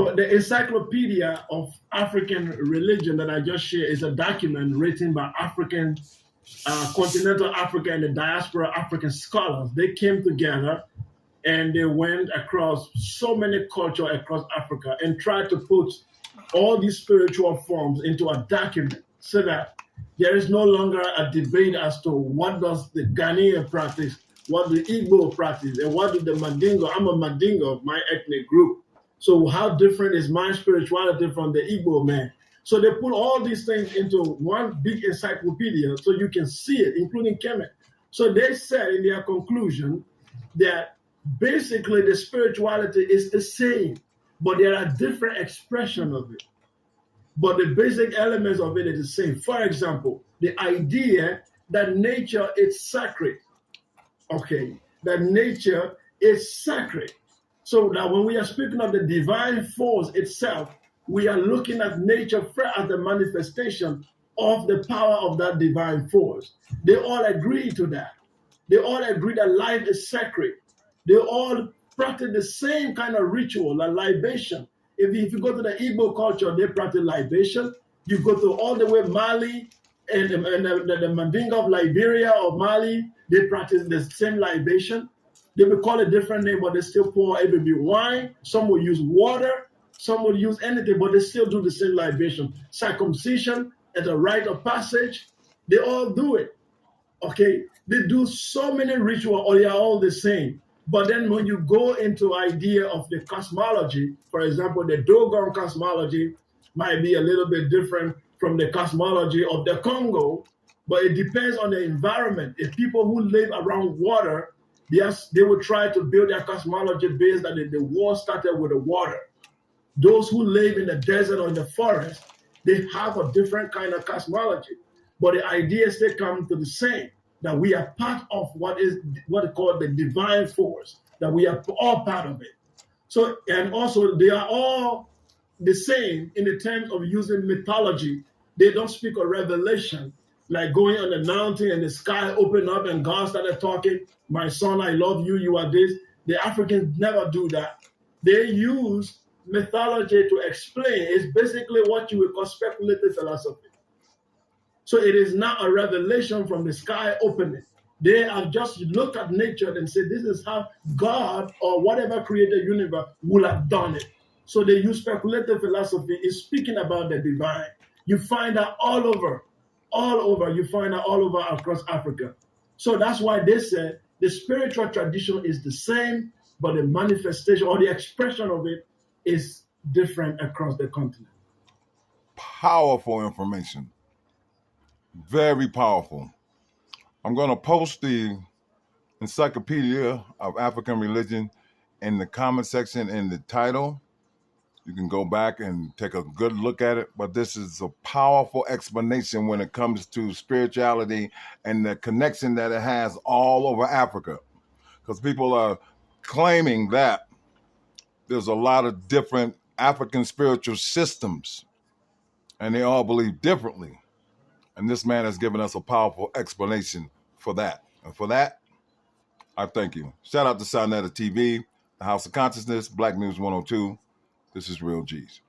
So the Encyclopedia of African Religion that I just shared is a document written by African, continental Africa and the diaspora African scholars. They came together and they went across so many cultures across Africa and tried to put all these spiritual forms into a document so that there is no longer a debate as to what does the Ghanaian practice, what the Igbo practice, and what do the Mandingo. I'm a Mandingo, my ethnic group. So how different is my spirituality from the Igbo man? So they put all these things into one big encyclopedia so you can see it, including Kemet. So they said in their conclusion that basically the spirituality is the same, but there are different expressions of it. But the basic elements of it is the same. For example, the idea that nature is sacred. Okay, that nature is sacred. So that when we are speaking of the divine force itself, we are looking at nature as the manifestation of the power of that divine force. They all agree to that. They all agree that life is sacred. They all practice the same kind of ritual, like libation. If you go to the Igbo culture, they practice libation. You go to all the way Mali and the Mandinga of Liberia or Mali, they practice the same libation. They will call it different name, but they still pour every wine. Some will use water. Some will use anything, but they still do the same libation. Circumcision as a rite of passage, they all do it. Okay, they do so many rituals, or they are all the same. But then when you go into idea of the cosmology, for example, the Dogon cosmology might be a little bit different from the cosmology of the Congo, but it depends on the environment. If people who live around water, yes, they will try to build their cosmology based on the war started with the water. Those who live in the desert or in the forest, they have a different kind of cosmology. But the idea still comes to the same, that we are part of what is called the divine force, that we are all part of it. So, and also they are all the same in the terms of using mythology. They don't speak of revelation, like going on the mountain and the sky opened up and God started talking, my son, I love you, you are this. The Africans never do that. They use mythology to explain. It's basically what you would call speculative philosophy. So it is not a revelation from the sky opening. They have just looked at nature and said, this is how God or whatever created universe would have done it. So they use speculative philosophy is speaking about the divine. You find that all over, you find that all over across Africa. So that's why they said the spiritual tradition is the same, but the manifestation or the expression of it is different across the continent. Powerful information. Very powerful. I'm going to post the Encyclopedia of African Religion in the comment section in the title. You can go back and take a good look at it, but this is a powerful explanation when it comes to spirituality and the connection that it has all over Africa. Because people are claiming that there's a lot of different African spiritual systems, and they all believe differently. And this man has given us a powerful explanation for that. And for that, I thank you. Shout out to Sonetta TV, the House of Consciousness, Black News 102. This is Real G's.